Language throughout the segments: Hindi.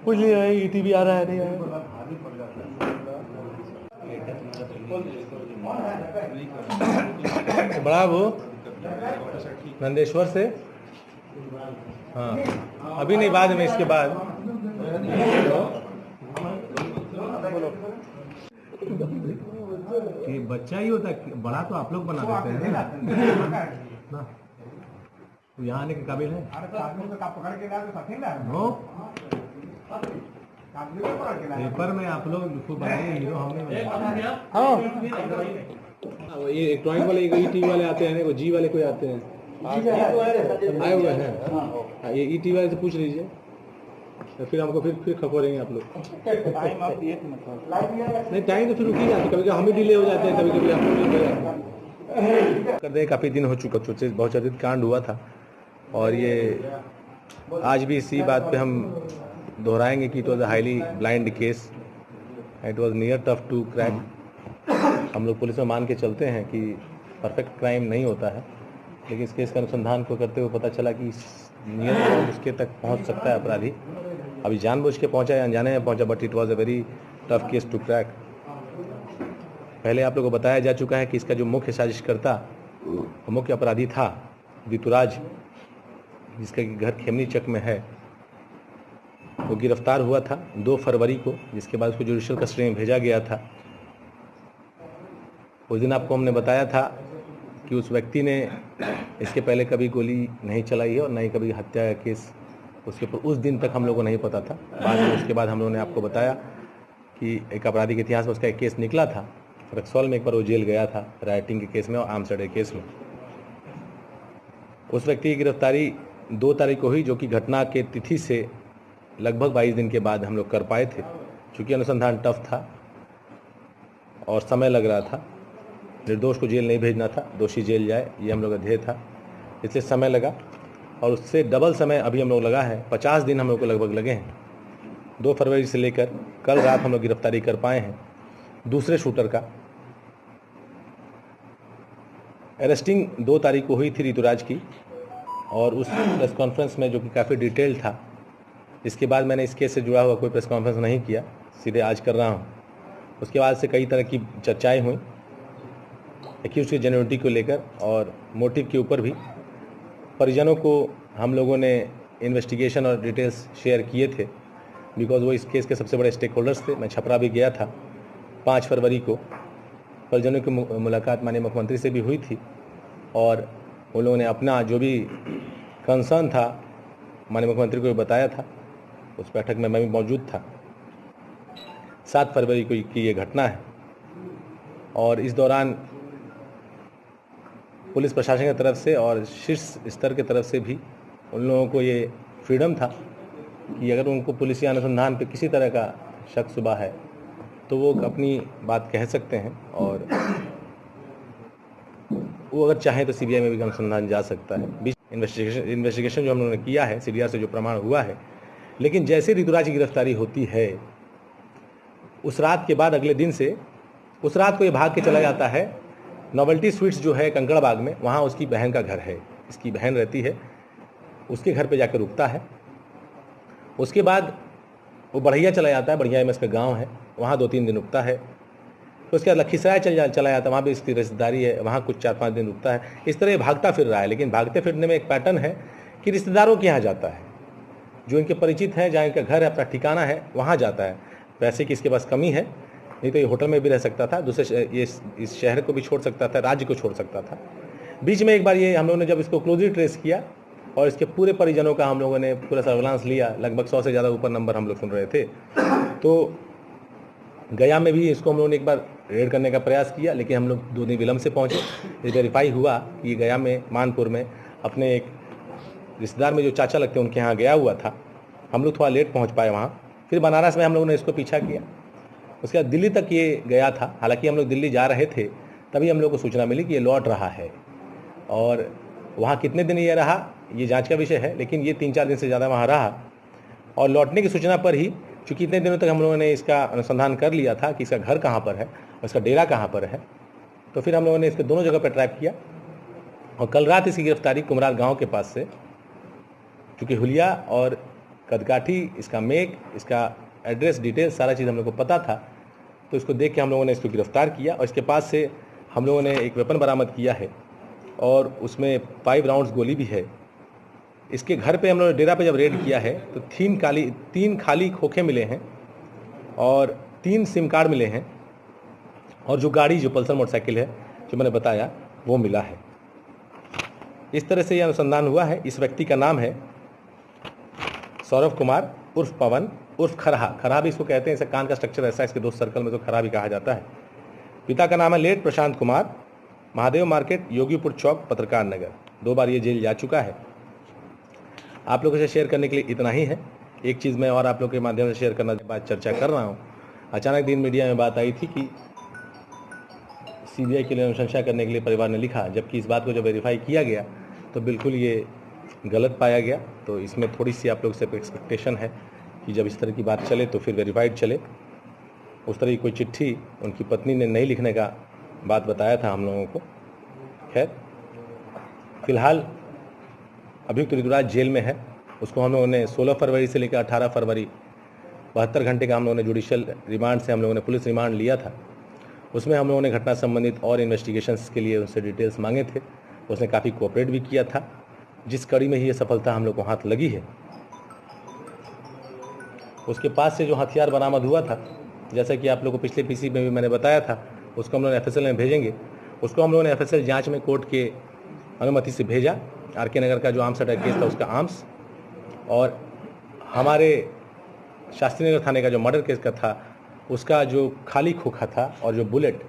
कुछ नहीं है, ईटीवी आ रहा है, नहीं आया। बड़ा वो नंदेश्वर से, हाँ अभी नहीं, बाद में, इसके बाद। ये बच्चा ही होता है, बड़ा तो आप लोग बना देते हैं ना। तो यहाँ आने के काबिल है हो? पेपर में आप लोग उसको बनाए हीरो, हमने। हाँ ये एक ड्राइंग वाले, एक ईटी वाले आते हैं, एक जी वाले कोई आते हैं, आए हुए हैं। ये ईटी वाले से पूछ लीजिए, तो फिर हमको फिर खबरेंगे आप लोग। नहीं टाइम तो फिर रुक ही जाती, कभी कभी हम भी डिले हो जाते हैं, कभी कभी आप लोग डिले हो जाते कर दे। काफ़ी दिन हो चुका, बहुत चर्चित कांड हुआ था, और ये आज भी इसी बात पे हम दोहराएंगे कि it was a highly blind case, it was near tough to crack. हम लोग पुलिस में मान के चलते हैं कि परफेक्ट क्राइम नहीं होता है, लेकिन इस केस का अनुसंधान को करते हुए पता चला कि नियर उसके तक पहुंच सकता है अपराधी। अभी जानबूझ के पहुंचा या अनजाने में पहुंचा, but it was a very tough case to crack. पहले आप लोगों को बताया जा चुका है कि इसका जो मुख्य साजिशकर्ता, मुख्य अपराधी था ऋतुराज, जिसका घर खेमनी चक में है, वो गिरफ्तार हुआ था 2 फरवरी को, जिसके बाद उसको जुडिशियल कस्टडी में भेजा गया था। उस दिन आपको हमने बताया था कि उस व्यक्ति ने इसके पहले कभी गोली नहीं चलाई है और न ही कभी हत्या का केस उसके ऊपर उस दिन तक हम लोगों को नहीं पता था। बाद में उसके बाद हम लोगों ने आपको बताया कि एक आपराधिक इतिहास में उसका एक केस निकला था, रक्सौल में एक बार वो जेल गया था राइटिंग के केस में और आर्म्स एक्ट के केस में। उस व्यक्ति की गिरफ्तारी 2 तारीख को हुई, जो कि घटना के तिथि से लगभग 22 दिन के बाद हम लोग कर पाए थे। चूँकि अनुसंधान टफ था और समय लग रहा था, निर्दोष को जेल नहीं भेजना था, दोषी जेल जाए, ये हम लोग का ध्येय था, इसलिए समय लगा। और उससे डबल समय अभी हम लोग लगा है, 50 दिन हम लोग को लगभग लगे हैं। 2 फरवरी से लेकर कल रात हम लोग गिरफ्तारी कर पाए हैं दूसरे शूटर का। अरेस्टिंग 2 तारीख को हुई थी ऋतुराज की, और उस प्रेस कॉन्फ्रेंस में, जो कि काफ़ी डिटेल था, इसके बाद मैंने इस केस से जुड़ा हुआ कोई प्रेस कॉन्फ्रेंस नहीं किया, सीधे आज कर रहा हूँ। उसके बाद से कई तरह की चर्चाएँ हुई एक्यूज़ की जेन्युइनिटी को लेकर और मोटिव के ऊपर भी। परिजनों को हम लोगों ने इन्वेस्टिगेशन और डिटेल्स शेयर किए थे, बिकॉज वो इस केस के सबसे बड़े स्टेक होल्डर्स थे। मैं छपरा भी गया था 5 फरवरी को, परिजनों की मुलाकात माननीय मुख्यमंत्री से भी हुई थी, और उन लोगों ने अपना जो भी कंसर्न था माननीय मुख्यमंत्री को भी बताया था। उस बैठक में मैं भी मौजूद था। 7 फरवरी को की ये घटना है, और इस दौरान पुलिस प्रशासन की तरफ से और शीर्ष स्तर की तरफ से भी उन लोगों को ये फ्रीडम था कि अगर उनको पुलिस या अनुसंधान पे किसी तरह का शक शुबा है तो वो अपनी बात कह सकते हैं, और वो अगर चाहें तो सीबीआई में भी अनुसंधान जा सकता है। इन्वेस्टिगेशन जो हम लोगों ने किया है, सीडीआर से जो प्रमाण हुआ है, लेकिन जैसे ऋतुराज की गिरफ्तारी होती है, उस रात के बाद अगले दिन से उस रात को ये भाग के चला जाता है नोवेल्टी स्वीट्स जो है कंकड़बाग में, वहाँ उसकी बहन का घर है, इसकी बहन रहती है, उसके घर पे जाकर रुकता है। उसके बाद वो बढ़िया चला जाता है, बढ़िया में इसका गांव है, वहाँ 2-3 दिन रुकता है। तो उसके बाद लखीसराय चला जाता है, वहाँ भी इसकी रिश्तेदारी है, वहाँ कुछ 4-5 दिन रुकता है। इस तरह भागता फिर रहा है, लेकिन भागते फिरने में एक पैटर्न है कि रिश्तेदारों के यहाँ जाता है, जो इनके परिचित हैं, जहाँ इनका घर है, अपना ठिकाना है, वहाँ जाता है। पैसे की इसके पास कमी है, नहीं तो ये होटल में भी रह सकता था, दूसरे ये इस शहर को भी छोड़ सकता था, राज्य को छोड़ सकता था। बीच में एक बार ये हम लोगों ने जब इसको क्लोजली ट्रेस किया और इसके पूरे परिजनों का हम लोगों ने पूरा सर्विलांस लिया, लगभग 100 से ज़्यादा ऊपर नंबर हम लोग सुन रहे थे, तो गया में भी इसको हम लोगों ने एक बार रेड करने का प्रयास किया, लेकिन हम लोग 2 दिन विलम्ब से पहुँचे। ये वेरीफाई हुआ कि गया में मानपुर में अपने एक रिश्तेदार में जो चाचा लगते हैं उनके यहाँ गया हुआ था। हम लोग थोड़ा लेट पहुँच पाए वहाँ। फिर बनारस में हम लोगों ने इसको पीछा किया, उसके बाद दिल्ली तक ये गया था। हालांकि हम लोग दिल्ली जा रहे थे तभी हम लोग को सूचना मिली कि ये लौट रहा है, और वहाँ कितने दिन ये जांच का विषय है, लेकिन ये 3-4 दिन से ज़्यादा वहाँ रहा, और लौटने की सूचना पर ही चूँकि इतने दिनों तक हम लोगों ने इसका अनुसंधान कर लिया था कि इसका घर कहाँ पर है और इसका डेरा कहाँ पर है, तो फिर हम लोगों ने इसके दोनों जगह पर ट्रैप किया और कल रात इसकी गिरफ्तारी कुमरार गांव के पास से, चूँकि हुलिया और कदकाठी, इसका मेक, इसका एड्रेस डिटेल्स सारा चीज़ हम लोग को पता था, तो इसको देख के हम लोगों ने इसको गिरफ्तार किया और इसके पास से हम लोगों ने एक वेपन बरामद किया है और उसमें 5 राउंड्स गोली भी है। इसके घर पे हम लोगों ने डेरा पे जब रेड किया है तो 3 खाली खोखे मिले हैं और 3 सिम कार्ड मिले हैं और जो गाड़ी, जो पल्सर मोटरसाइकिल है जो मैंने बताया, वो मिला है। इस तरह से यह अनुसंधान हुआ है। इस व्यक्ति का नाम है सौरभ कुमार उर्फ पवन उर्फ खरहा। खरहा भी इसको कहते हैं, इसका कान का स्ट्रक्चर ऐसा है, इसके दोस्त सर्कल में तो खरहा भी कहा जाता है। पिता का नाम है लेट प्रशांत कुमार, महादेव मार्केट, योगीपुर चौक, पत्रकार नगर। 2 बार ये जेल जा चुका है। आप लोगों से शेयर करने के लिए इतना ही है। एक चीज़ मैं और आप लोगों के माध्यम से शेयर करने के बाद चर्चा कर रहा हूँ। अचानक दिन मीडिया में बात आई थी कि सीबीआई के लिए अनुशंसा करने के लिए परिवार ने लिखा, जबकि इस बात को जब वेरीफाई किया गया तो बिल्कुल ये गलत पाया गया। तो इसमें थोड़ी सी आप लोग से एक्सपेक्टेशन है कि जब इस तरह की बात चले तो फिर वेरीफाइड चले। उस तरह की कोई चिट्ठी उनकी पत्नी ने नहीं लिखने का बात बताया था हम लोगों को। खैर, फिलहाल अभियुक्त ऋतुराज जेल में है। उसको हम लोगों ने 16 फरवरी से लेकर 18 फरवरी 72 घंटे का हम लोगों ने जुडिशियल रिमांड से हम लोगों ने पुलिस रिमांड लिया था। उसमें हम लोगों ने घटना संबंधित और इन्वेस्टिगेशंस के लिए उनसे डिटेल्स मांगे थे। उसने काफ़ी कोऑपरेट भी किया था, जिस कड़ी में ही ये सफलता हम लोग को हाथ लगी है। उसके पास से जो हथियार बरामद हुआ था, जैसा कि आप लोगों को पिछले पीसी में भी मैंने बताया था, उसको हम लोग एफएसएल में भेजेंगे। उसको हम लोगों ने एफएसएल जांच में कोर्ट के अनुमति से भेजा। आरके नगर का जो आर्म्स अटैक केस था उसका आर्म्स, और हमारे शास्त्री नगर थाने का जो मर्डर केस का था उसका जो खाली खोखा था और जो बुलेट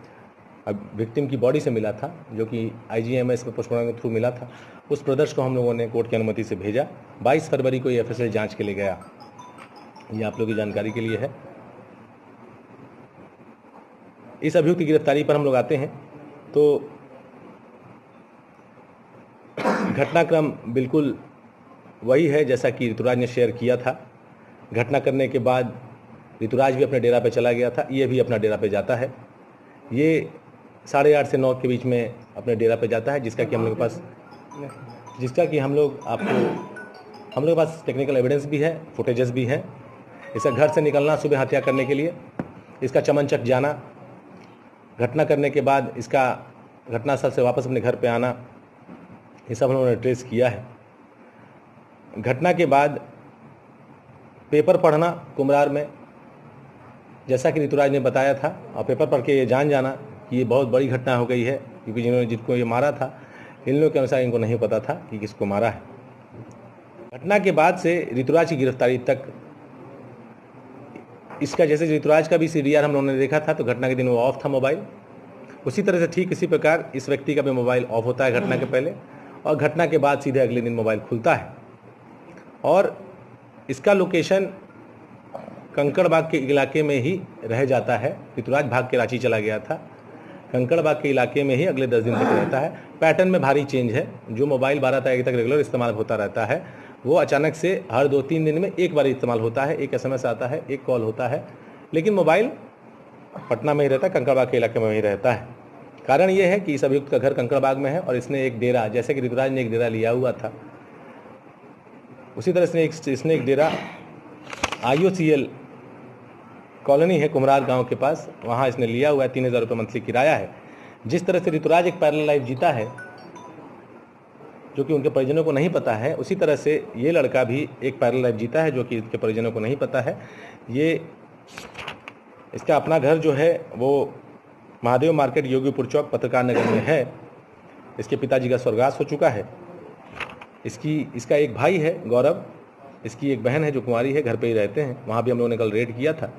विक्टिम की बॉडी से मिला था, जो कि आईजीएमएस में पोस्टमार्टम के थ्रू मिला था, उस ब्रदर्स को हम लोगों ने कोर्ट की अनुमति से भेजा। 22 फरवरी को ये एफएसएल जांच के लिए गया। ये आप लोगों की जानकारी के लिए है। इस अभियुक्त की गिरफ्तारी पर हम लोग आते हैं तो घटनाक्रम बिल्कुल वही है जैसा कि ऋतुराज ने शेयर किया था। घटना करने के बाद ऋतुराज भी अपने डेरा पे चला गया था, ये भी अपना डेरा पे जाता है। ये 8:30 से 9 के बीच में अपने डेरा पे जाता है, जिसका कि हम लोग के पास टेक्निकल एविडेंस भी है, फुटेजेस भी हैं। इसका घर से निकलना सुबह हत्या करने के लिए, इसका चमनचक जाना, घटना करने के बाद इसका घटनास्थल से वापस अपने घर पे आना, ये सब हम लोगों ने ट्रेस किया है। घटना के बाद पेपर पढ़ना कुमरार में, जैसा कि ऋतुराज ने बताया था, और पेपर पढ़ के ये जान जाना कि ये बहुत बड़ी घटना हो गई है, क्योंकि जिनको ये मारा था इन लोगों के अनुसार इनको नहीं पता था कि किसको मारा है। घटना के बाद से ऋतुराज की गिरफ्तारी तक इसका, जैसे ऋतुराज का भी सीडीआर हम लोगों ने देखा था तो घटना के दिन वो ऑफ था मोबाइल, उसी तरह से ठीक इसी प्रकार इस व्यक्ति का भी मोबाइल ऑफ होता है घटना के पहले, और घटना के बाद सीधे अगले दिन मोबाइल खुलता है। और इसका लोकेशन कंकड़बाग के इलाके में ही रह जाता है। ऋतुराज भाग के रांची चला गया था, कंकड़बाग के इलाके में ही अगले 10 दिन तक रहता है। पैटर्न में भारी चेंज है। जो मोबाइल 12 तारीख तक रेगुलर इस्तेमाल होता रहता है, वो अचानक से हर 2-3 दिन में एक बार इस्तेमाल होता है। एक SMS आता है, एक कॉल होता है, लेकिन मोबाइल पटना में ही रहता है, कंकड़बाग के इलाके में ही रहता है। कारण ये है कि इस अभियुक्त का घर कंकड़बाग में है और इसने एक डेरा, जैसे कि ऋतुराज ने एक डेरा लिया हुआ था, उसी तरह से इसने एक डेरा IOCL कॉलोनी है कुमरार गांव के पास, वहाँ इसने लिया हुआ है। 3000 रुपये मंथली किराया है। जिस तरह से ऋतुराज एक पैरेलल लाइफ जीता है जो कि उनके परिजनों को नहीं पता है, उसी तरह से ये लड़का भी एक पैरेलल लाइफ जीता है जो कि इसके परिजनों को नहीं पता है। ये इसका अपना घर जो है वो महादेव मार्केट, योगीपुर चौक, पत्रकार नगर में है। इसके पिताजी का स्वर्गवास हो चुका है। इसका एक भाई है गौरव, इसकी एक बहन है जो कुंवारी है, घर पे ही रहते हैं। वहाँ भी हम लोगों ने कल रेड किया था।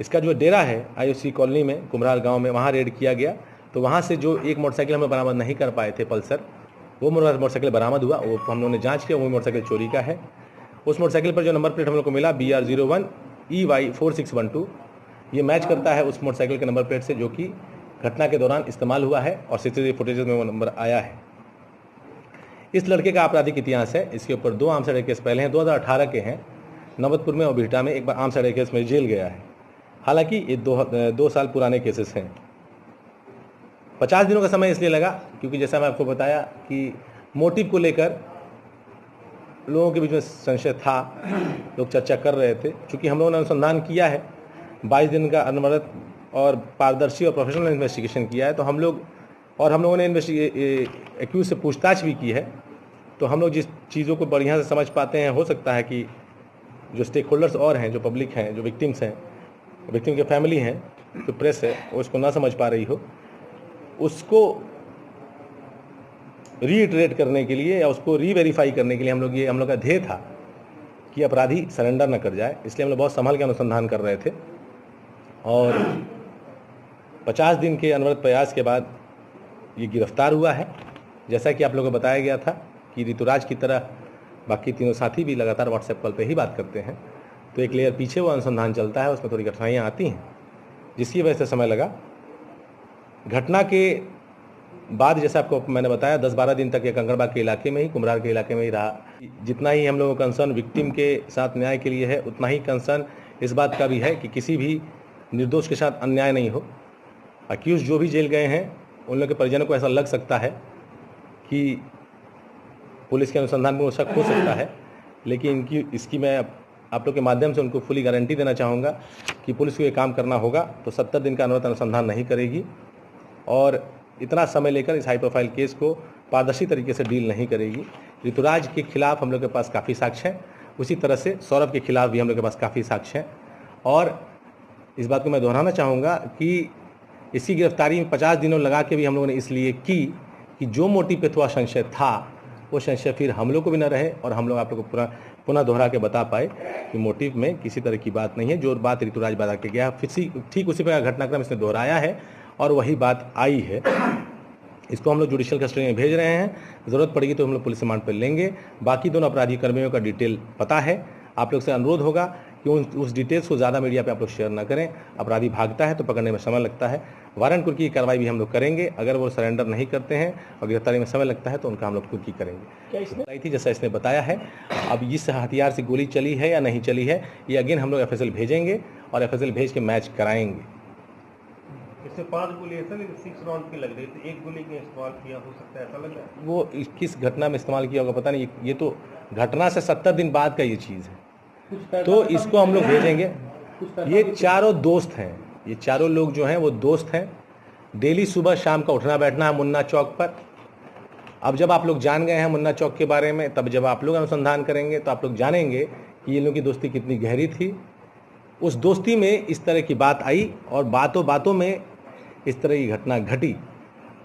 इसका जो डेरा है IOC कॉलोनी में कुमरार गांव में, वहाँ रेड किया गया। तो वहाँ से जो एक मोटरसाइकिल हम लोग बरामद नहीं कर पाए थे, पल्सर, वो मोटरसाइकिल बरामद हुआ। वो हम लोगों ने जांच किया, वो मोटरसाइकिल चोरी का है। उस मोटरसाइकिल पर जो नंबर प्लेट हम लोग को मिला BR01 EY 4612, ये मैच करता है उस मोटरसाइकिल के नंबर प्लेट से जो कि घटना के दौरान इस्तेमाल हुआ है और CCTV फुटेजेस में वो नंबर आया है। इस लड़के का आपराधिक इतिहास है। इसके ऊपर 2 आर्म्स अटैक केस पहले हैं, 2018 के हैं, नवतपुर में और बिहटा में एक बार आर्म्स राइफल केस में जेल गया है। हालांकि ये 2 साल पुराने केसेस हैं। 50 दिनों का समय इसलिए लगा क्योंकि जैसा मैं आपको बताया कि मोटिव को लेकर लोगों के बीच में संशय था, लोग चर्चा कर रहे थे। चूँकि हम लोगों ने अनुसंधान किया है, 22 दिन का अनवरत और पारदर्शी और प्रोफेशनल इन्वेस्टिगेशन किया है, तो हम लोगों ने एक्यूज से पूछताछ भी की है। तो हम लोग जिस चीज़ों को बढ़िया से समझ पाते हैं, हो सकता है कि जो स्टेक होल्डर्स और हैं, जो पब्लिक हैं, जो विक्टिम्स हैं, विक्टिम के फैमिली हैं, जो प्रेस है वो उसको ना समझ पा रही हो, उसको रीइटरेट करने के लिए या उसको रीवेरीफाई करने के लिए हम लोग का ध्येय था कि अपराधी सरेंडर न कर जाए। इसलिए हम लोग बहुत संभल के अनुसंधान कर रहे थे और 50 दिन के अनवरत प्रयास के बाद ये गिरफ्तार हुआ है। जैसा कि आप लोगों को बताया गया था कि ऋतुराज की तरह बाकी तीनों साथी भी लगातार व्हाट्सएप कॉल पे ही बात करते हैं, तो एक लेयर पीछे वो अनुसंधान चलता है, उसमें थोड़ी कठिनाइयाँ आती हैं, जिसकी वजह से समय लगा। घटना के बाद जैसा आपको मैंने बताया 10-12 दिन तक ये कंकड़बाग के इलाके में ही, कुम्हरार के इलाके में ही रहा। जितना ही हम लोगों का कंसर्न विक्टिम के साथ न्याय के लिए है, उतना ही कंसर्न इस बात का भी है कि किसी भी निर्दोष के साथ अन्याय नहीं हो। अक्यूज जो भी जेल गए हैं उन लोगों के परिजनों को ऐसा लग सकता है कि पुलिस के अनुसंधान में वो शक हो सकता है, लेकिन इसकी मैं आप लोग के माध्यम से उनको फुली गारंटी देना चाहूँगा कि पुलिस को ये काम करना होगा तो 70 दिन का अनवरत अनुसंधान नहीं करेगी और इतना समय लेकर इस हाई प्रोफाइल केस को पारदर्शी तरीके से डील नहीं करेगी। ऋतुराज के खिलाफ हम लोग के पास काफ़ी साक्ष्य हैं, उसी तरह से सौरभ के खिलाफ भी हम लोग के पास काफ़ी साक्ष्य हैं। और इस बात को मैं दोहराना चाहूँगा कि इसकी गिरफ्तारी में 50 दिनों लगा के भी हम लोगों ने इसलिए की कि जो मोटिव पे थोड़ा संशय था वो संशय फिर हम लोग को भी न रहे और हम लोग आप लोग को पुनः दोहरा के बता पाए कि मोटिव में किसी तरह की बात नहीं है। जो बात ऋतुराज बता के गया ठीक उसी प्रकार घटनाक्रम इसने दोहराया है और वही बात आई है। इसको हम लोग जुडिशियल कस्टडी में भेज रहे हैं, ज़रूरत पड़ेगी तो हम लोग पुलिस रिमांड पर लेंगे। बाकी दोनों अपराधी कर्मियों का डिटेल पता है, आप लोग से अनुरोध होगा कि उस डिटेल्स को ज़्यादा मीडिया पे आप लोग शेयर ना करें। अपराधी भागता है तो पकड़ने में समय लगता है। वारंट कुर्की की कार्रवाई भी हम लोग करेंगे। अगर वो सरेंडर नहीं करते हैं और गिरफ्तारी में समय लगता है तो उनका हम लोग कुर्की करेंगे। क्या इसमें आई थी जैसा इसने बताया है। अब इस हथियार से गोली चली है या नहीं चली है ये अगेन हम लोग FSL भेजेंगे और FSL भेज के मैच कराएंगे। इससे 5 गोली ऐसा नहीं 6 राउंड की लग रही थी, 1 गोली के इस्तेमाल किया हो सकता है, ऐसा लग रहा है। वो किस घटना में इस्तेमाल किया होगा पता नहीं, ये तो घटना से 70 दिन बाद का ये चीज़ है, तो इसको हम लोग भेजेंगे। ये चारों दोस्त हैं, ये चारों लोग जो हैं वो दोस्त हैं। डेली सुबह शाम का उठना बैठना है मुन्ना चौक पर। अब जब आप लोग जान गए हैं मुन्ना चौक के बारे में, तब जब आप लोग अनुसंधान करेंगे तो आप लोग जानेंगे कि ये लोगों की दोस्ती कितनी गहरी थी। उस दोस्ती में इस तरह की बात आई और बातों बातों में इस तरह की घटना घटी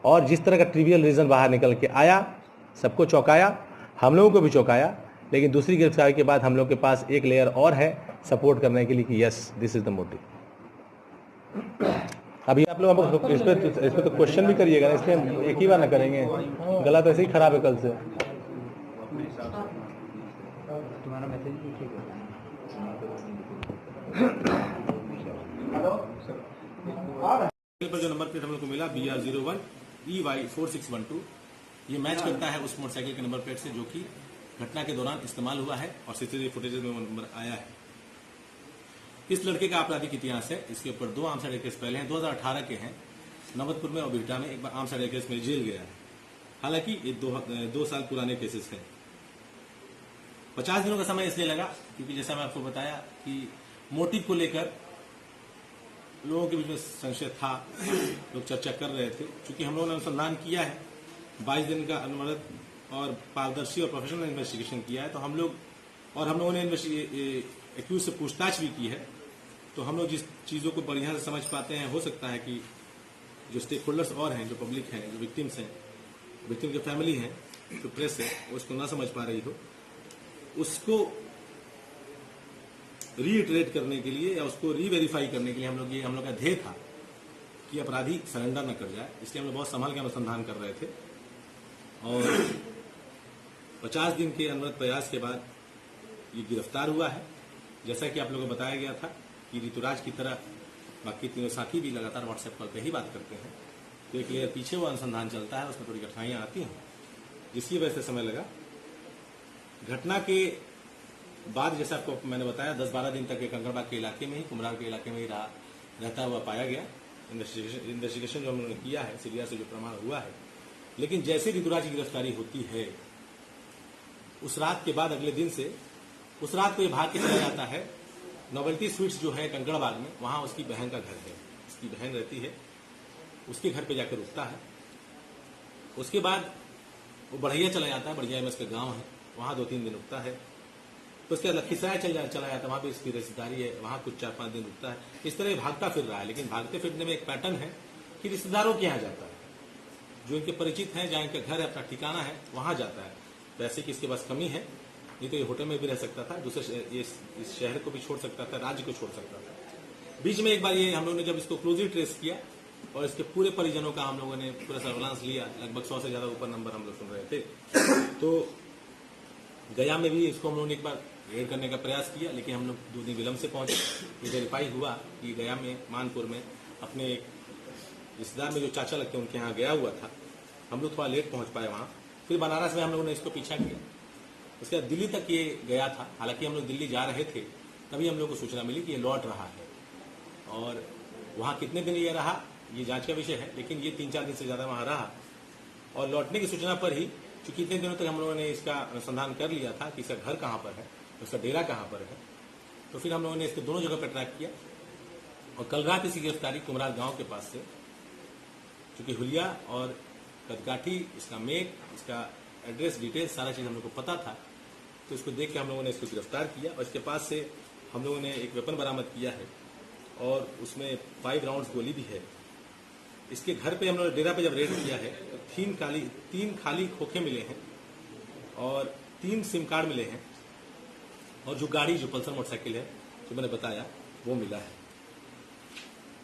और जिस तरह का ट्रिवियल रीज़न बाहर निकल के आया, सबको चौंकाया, हम लोगों को भी चौंकाया। लेकिन दूसरी गिरफ्तारी के बाद हम लोग के पास एक लेयर और है सपोर्ट करने के लिए कि yes this is the motive. अभी आप लोग इस पे तो क्वेश्चन भी करिएगा ना, इसलिए एक ही बार ना करेंगे, गला तो ऐसे ही खराब है कल से। तुम्हारा मैसेज पर जो नंबर प्लेट हम लोग को मिला BR01EY4612, ये मैच करता है उस मोटरसाइकिल के नंबर प्लेट से जो कि घटना के दौरान इस्तेमाल हुआ है और CCTV फुटेज में वो नंबर आया है। इस लड़के का आपराधिक इतिहास है, इसके ऊपर 2 आर्म्स राइफल केस पहले हैं, 2018 के हैं। नवतपुर में और बिहटा में एक बार आर्म्स राइफल केस में जेल गया है। हालांकि ये 2 साल पुराने केसेस हैं। 50 दिनों का समय इसलिए लगा क्योंकि जैसा मैं आपको बताया कि मोटिव को लेकर लोगों के बीच में संशय था, लोग चर्चा कर रहे थे। चूंकि हम लोगों ने अनुसंधान किया है, 22 दिन का अनवरत और पारदर्शी और प्रोफेशनल इन्वेस्टिगेशन किया है, तो हम लोगों ने एक्यूज से पूछताछ भी की है। तो हम लोग जिस चीज़ों को बढ़िया से समझ पाते हैं, हो सकता है कि जो स्टेक होल्डर्स और हैं, जो पब्लिक हैं, जो विक्टिम्स हैं, विक्टिम के फैमिली हैं, जो प्रेस है वो उसको ना समझ पा रही हो, उसको रीइटरेट करने के लिए या उसको रीवेरीफाई करने के लिए हम लोग का ध्येय था कि अपराधी सरेंडर न कर जाए। इसलिए हम लोग बहुत संभल के अनुसंधान कर रहे थे और 50 दिन के अनवरत प्रयास के बाद ये गिरफ्तार हुआ है। जैसा कि आप लोगों को बताया गया था कि ऋतुराज की तरह बाकी तीनों साथी भी लगातार व्हाट्सएप कॉल पे ही बात करते हैं, तो एक लेयर पीछे वो अनुसंधान चलता है, उसमें थोड़ी कठिनाइयाँ आती हैं, जिसकी वजह से समय लगा। घटना के बाद जैसे आपको मैंने बताया 10-12 दिन तक ये कंकड़बाग के इलाके में ही, कुमरार के इलाके में ही रहता हुआ पाया गया। इन्वेस्टिगेशन जो हम लोगों ने किया है, सीडीआर से जो प्रमाण हुआ है, लेकिन जैसे ऋतुराज की गिरफ्तारी होती है उस रात के बाद अगले दिन से उस रात को ये भाग के चला जाता है। नोवेल्टी स्वीट्स जो है कंकड़बाग में, वहां उसकी बहन का घर है, उसकी बहन रहती है, उसके घर पे जाकर रुकता है। उसके बाद वो बढ़िया चला जाता है, बढ़िया में उसका गांव है, वहां 2-3 दिन रुकता है। तो उसके बाद लखीसराय चला जाता है, वहां पे इसकी रिश्तेदारी है, वहां कुछ 4-5 दिन रुकता है। इस तरह भागता फिर रहा है, लेकिन भागते फिरने में एक पैटर्न है कि रिश्तेदारों के यहाँ जाता है, जो इनके परिचित हैं, जहाँ इनका घर है, अपना ठिकाना है, वहां जाता है। पैसे की इसके पास कमी है, नहीं तो ये होटल में भी रह सकता था, दूसरे इस शहर को भी छोड़ सकता था, राज्य को छोड़ सकता था। बीच में एक बार ये हम लोगों ने जब इसको क्लोजली ट्रेस किया और इसके पूरे परिजनों का हम लोगों ने पूरा सर्विलांस लिया, लगभग 100 से ज्यादा ऊपर नंबर हम लोग सुन रहे थे, तो गया में भी इसको हम लोगों ने एक बार रेड करने का प्रयास किया, लेकिन हम लोग 2 दिन विलंब से पहुंचे। ये वेरीफाई हुआ कि गया में मानपुर में अपने एक रिश्तेदार में जो चाचा लगते हैं उनके यहाँ गया हुआ था। हम लोग थोड़ा लेट पहुंच पाए वहां। फिर बनारस में हम लोगों ने इसको पीछा किया, उसके बाद दिल्ली तक ये गया था। हालांकि हम लोग दिल्ली जा रहे थे तभी हम लोग को सूचना मिली कि ये लौट रहा है, और वहां कितने दिन ये रहा ये जांच का विषय है, लेकिन ये 3-4 दिन से ज्यादा वहां रहा। और लौटने की सूचना पर ही, क्योंकि इतने दिनों तक हम लोगों ने इसका अनुसंधान कर लिया था कि इसका घर कहाँ पर है, उसका डेरा कहाँ पर है, तो फिर हम लोगों ने इसको दोनों जगह पर ट्रैक किया। और कल रात इसकी गिरफ्तारी कुमरार गांव के पास से, चूंकि हुलिया और कदकाठी, इसका मेक, इसका एड्रेस डिटेल सारा चीज हम लोग को पता था, तो इसको देख के हम लोगों ने इसको गिरफ्तार किया। और इसके पास से हम लोगों ने एक वेपन बरामद किया है और उसमें 5 राउंड्स गोली भी है। इसके घर पे हम लोग डेरा पे जब रेड किया है तो 3 खाली खोखे मिले हैं और 3 सिम कार्ड मिले हैं, और जो गाड़ी, जो पल्सर मोटरसाइकिल है जो मैंने बताया, वो मिला है।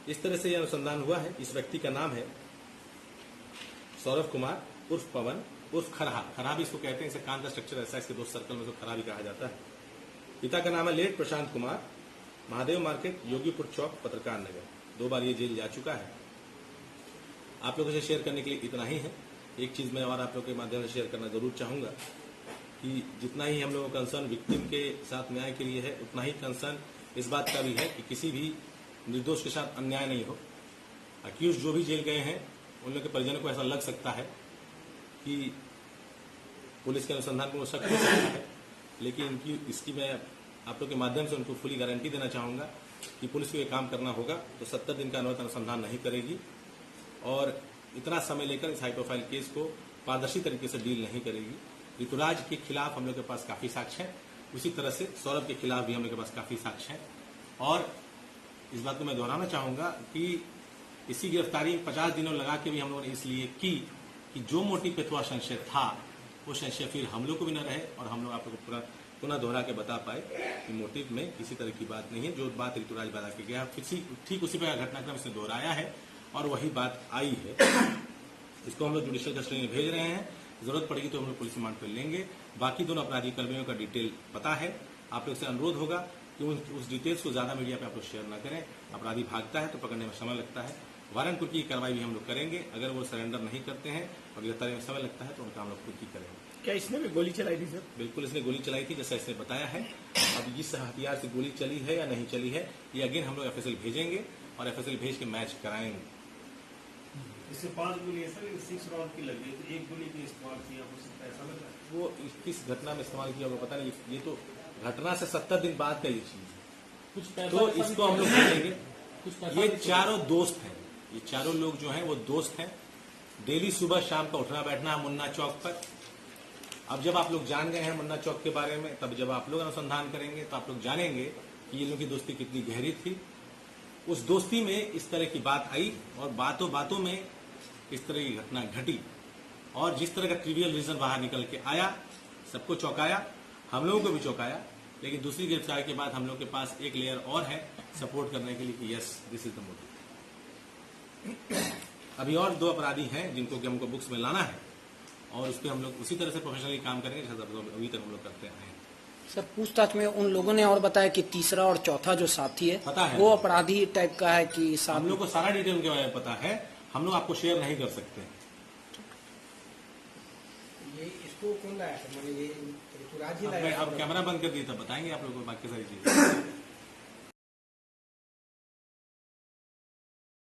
इस तरह से यह अनुसंधान हुआ है। इस व्यक्ति का नाम है सौरभ कुमार उर्फ पवन उर्फ खरहा। खरहा भी इसको कहते हैं, इसे कान का स्ट्रक्चर ऐसा, इसके दोस्त सर्कल में इसको खरहा भी कहा जाता है। पिता का नाम है लेट प्रशांत कुमार, महादेव मार्केट, योगीपुर चौक, पत्रकार नगर। 2 बार ये जेल जा चुका है। आप लोगों से शेयर करने के लिए इतना ही है। एक चीज मैं और आप लोगों के माध्यम से शेयर करना जरूर चाहूंगा कि जितना ही हम लोगों का कंसर्न विक्टिम के साथ न्याय के लिए है, उतना ही कंसर्न इस बात का भी है कि किसी भी निर्दोष के साथ अन्याय नहीं हो। अक्यूज जो भी जेल गए हैं उन लोगों के परिजनों को ऐसा लग सकता है कि पुलिस के अनुसंधान को शक हो सकता है, लेकिन इसकी मैं आप लोग के माध्यम से उनको फुली गारंटी देना चाहूंगा कि पुलिस को ये काम करना होगा तो 70 दिन का अनवरत अनुसंधान नहीं करेगी और इतना समय लेकर इस हाई प्रोफाइल केस को पारदर्शी तरीके से डील नहीं करेगी। ऋतुराज के खिलाफ हम लोग के पास काफी साक्ष्य है, उसी तरह से सौरभ के खिलाफ भी हम लोग के पास काफी साक्ष्य है। और इस बात को मैं दोहराना चाहूंगा कि इसी गिरफ्तारी 50 दिनों लगा के भी हम लोगों ने इसलिए की कि जो मोटिव पे थोड़ा संशय था वो संशय फिर हम लोग को भी न रहे और हम लोग आप लोग को पूरा पुनः दोहरा के बता पाए कि मोटिव में किसी तरह की बात नहीं है। जो बात ऋतुराज बता के गया ठीक उसी प्रकार घटनाक्रम से दोहराया है और वही बात आई है। इसको हम लोग जुडिशियल कस्टडी में भेज रहे हैं, जरूरत पड़ेगी तो हम लोग पुलिस रिमांड पर लेंगे। बाकी दोनों अपराधी कर्मियों का डिटेल पता है। आप लोग से अनुरोध होगा कि उस डिटेल्स को ज्यादा मीडिया पे आप लोग शेयर न करें। अपराधी भागता है तो पकड़ने में समय लगता है। वारंट की कार्रवाई भी हम लोग करेंगे। अगर वो सरेंडर नहीं करते हैं और गिरफ्तारी में समय लगता है तो उनका हम लोग खुद ही करेंगे। क्या इसने भी गोली चलाई थी सर? बिल्कुल इसने गोली चलाई थी, जैसा इसने बताया है। अब इस हथियार से गोली चली है या नहीं चली है ये अगेन हम लोग एफएसएल भेजेंगे और एफएसएल भेज के मैच कराएंगे। इससे 5 गोली है सर, 6 राउंड की लग गई, तो 1 गोली की इस्तेमाल किया हो सकता है, ऐसा लग रहा है। वो किस घटना में इस्तेमाल किया होगा पता नहीं। ये तो घटना से 70 दिन बाद का ये चीज है, तो इसको हम लोग करेंगे। ये चारों दोस्त हैं, ये चारों लोग जो हैं वो दोस्त हैं। डेली सुबह शाम का उठना बैठना है मुन्ना चौक पर। अब जब आप लोग जान गए हैं मुन्ना चौक के बारे में, तब जब आप लोग अनुसंधान करेंगे तो आप लोग जानेंगे कि ये लोगों की दोस्ती कितनी गहरी थी। उस दोस्ती में इस तरह की बात आई और बातों बातों में इस तरह की घटना घटी और जिस तरह का ट्रिवियल रीजन बाहर निकल के आया, सबको चौंकाया, हम लोगों को भी चौंकाया। लेकिन दूसरी गिरफ्तारी के बाद हम लोग के पास एक लेयर और है सपोर्ट करने के लिए कि yes this is the motive. अभी और 2 अपराधी हैं जिनको कि हमको बुक्स में लाना है और उस पर हम लोग उसी तरह से प्रोफेशनली काम करेंगे जैसा अभी तक हम लोग करते हैं। सर पूछताछ में उन लोगों ने और बताया कि तीसरा और चौथा जो साथी है पता है वो अपराधी टाइप का है कि हम लोग को सारा डिटेल उनके बारे में पता है, हम लोग आपको शेयर नहीं कर सकते। ये इसको कौन लाया था? मैंने ये ऋतुराज ही लाया अब कैमरा बंद कर दिया था, बताएंगे आप लोगों को बाकी सारी चीजें।